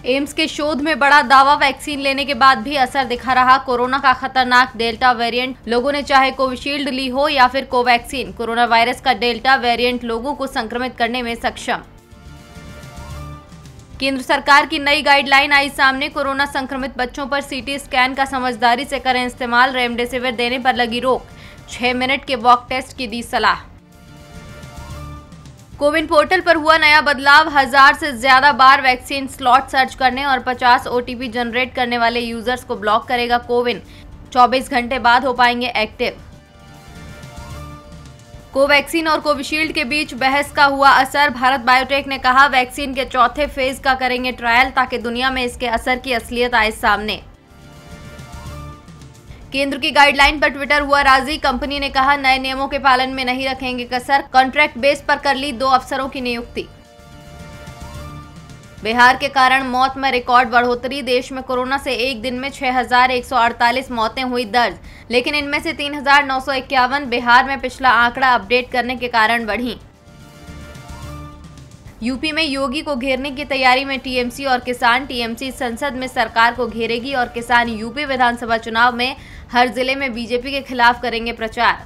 AIIMS के शोध में बड़ा दावा, वैक्सीन लेने के बाद भी असर दिखा रहा कोरोना का खतरनाक डेल्टा वेरिएंट। लोगों ने चाहे कोविशील्ड ली हो या फिर कोवैक्सीन, कोरोना वायरस का डेल्टा वेरिएंट लोगों को संक्रमित करने में सक्षम। केंद्र सरकार की नई गाइडलाइन आई सामने, कोरोना संक्रमित बच्चों पर सीटी स्कैन का समझदारी से करें इस्तेमाल, रेमडेसिविर देने पर लगी रोक, 6 मिनट के वॉक टेस्ट की दी सलाह। कोविन पोर्टल पर हुआ नया बदलाव, 1000 से ज्यादा बार वैक्सीन स्लॉट सर्च करने और 50 ओटीपी जनरेट करने वाले यूजर्स को ब्लॉक करेगा कोविन, 24 घंटे बाद हो पाएंगे एक्टिव। कोवैक्सीन और कोविशील्ड के बीच बहस का हुआ असर, भारत बायोटेक ने कहा वैक्सीन के चौथे फेज का करेंगे ट्रायल ताकि दुनिया में इसके असर की असलियत आए सामने। केंद्र की गाइडलाइन पर ट्विटर हुआ राजी, कंपनी ने कहा नए नियमों के पालन में नहीं रखेंगे कसर, कॉन्ट्रैक्ट बेस पर कर ली 2 अफसरों की नियुक्ति। बिहार के कारण मौत में रिकॉर्ड बढ़ोतरी, देश में कोरोना से एक दिन में 6148 मौतें हुई दर्ज, लेकिन इनमें से 3951 बिहार में पिछला आंकड़ा अपडेट करने के कारण बढ़ी। यूपी में योगी को घेरने की तैयारी में टीएमसी और किसान, टीएमसी संसद में सरकार को घेरेगी और किसान यूपी विधानसभा चुनाव में हर जिले में बीजेपी के खिलाफ करेंगे प्रचार।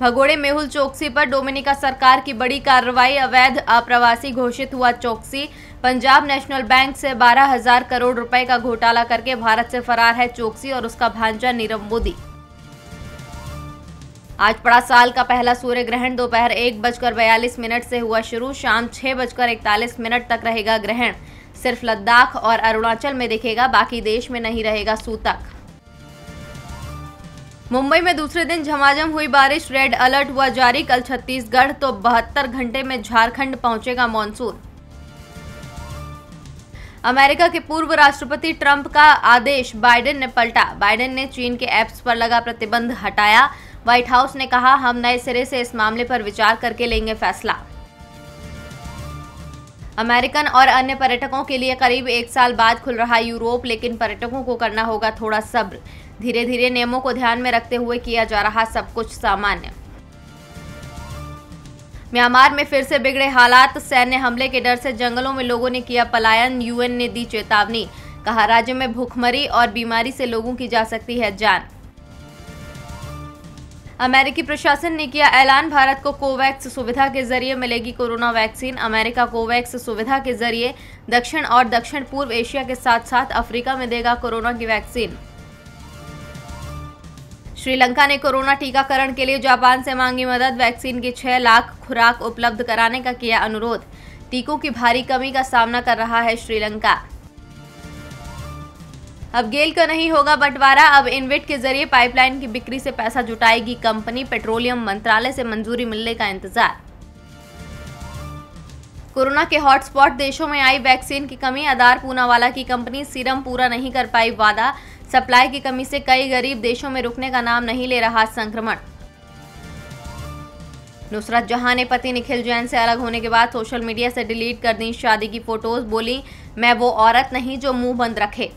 भगोड़े मेहुल चोकसी पर डोमिनिका सरकार की बड़ी कार्रवाई, अवैध अप्रवासी घोषित हुआ चोकसी, पंजाब नेशनल बैंक से 12,000 करोड़ रुपए का घोटाला करके भारत से फरार है चोकसी और उसका भांजा नीरव मोदी। आज पड़ा साल का पहला सूर्य ग्रहण, दोपहर 1:42 से हुआ शुरू, शाम 6:41 तक रहेगा ग्रहण। सिर्फ लद्दाख और अरुणाचल में दिखेगा, बाकी देश में नहीं रहेगा सूतक। मुंबई में दूसरे दिन झमाझम हुई बारिश, रेड अलर्ट हुआ जारी, कल छत्तीसगढ़ तो 72 घंटे में झारखंड पहुंचेगा मॉनसून। अमेरिका के पूर्व राष्ट्रपति ट्रंप का आदेश बाइडेन ने पलटा, बाइडेन ने चीन के ऐप्स पर लगा प्रतिबंध हटाया। व्हाइट हाउस ने कहा हम नए सिरे से इस मामले पर विचार करके लेंगे फैसला। अमेरिकन और अन्य पर्यटकों के लिए करीब 1 साल बाद खुल रहा यूरोप, लेकिन पर्यटकों को करना होगा थोड़ा सब्र, धीरे धीरे नियमों को ध्यान में रखते हुए किया जा रहा सब कुछ सामान्य। म्यांमार में फिर से बिगड़े हालात, सैन्य हमले के डर से जंगलों में लोगों ने किया पलायन, यूएन ने दी चेतावनी, कहा राज्य में भूखमरी और बीमारी से लोगों की जा सकती है जान। अमेरिकी प्रशासन ने किया ऐलान, भारत को कोवैक्स सुविधा के जरिए मिलेगी कोरोना वैक्सीन। अमेरिका कोवैक्स सुविधा के जरिए दक्षिण और दक्षिण पूर्व एशिया के साथ साथ अफ्रीका में देगा कोरोना की वैक्सीन। श्रीलंका ने कोरोना टीकाकरण के लिए जापान से मांगी मदद, वैक्सीन की 6 लाख खुराक उपलब्ध कराने का किया अनुरोध। टीकों की भारी कमी का सामना कर रहा है श्रीलंका। अब गेल का नहीं होगा बंटवारा, अब इनविट के जरिए पाइपलाइन की बिक्री से पैसा जुटाएगी कंपनी, पेट्रोलियम मंत्रालय से मंजूरी मिलने का इंतजार। कोरोना के हॉटस्पॉट देशों में आई वैक्सीन की कमी, आधार पूनावाला की कंपनी सीरम पूरा नहीं कर पाई वादा, सप्लाई की कमी से कई गरीब देशों में रुकने का नाम नहीं ले रहा संक्रमण। नुसरत जहां ने पति निखिल जैन से अलग होने के बाद सोशल मीडिया से डिलीट कर दी शादी की फोटोज, बोली मैं वो औरत नहीं जो मुंह बंद रखे।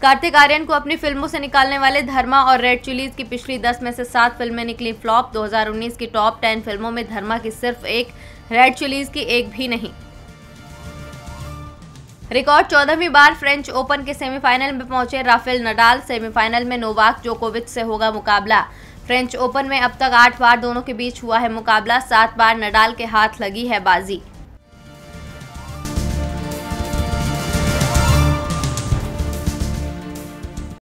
कार्तिक आर्यन को अपनी फिल्मों से निकालने वाले धर्मा और रेड चिलीज की पिछली 10 में से 7 फिल्में निकली फ्लॉप। 2019 की टॉप 10 फिल्मों में धर्मा की सिर्फ एक, रेड चिलीज की एक भी नहीं। रिकॉर्ड 14वीं बार फ्रेंच ओपन के सेमीफाइनल में पहुंचे राफेल नडाल, सेमीफाइनल में नोवाक जोकोविच से होगा मुकाबला। फ्रेंच ओपन में अब तक 8 बार दोनों के बीच हुआ है मुकाबला, 7 बार नडाल के हाथ लगी है बाजी।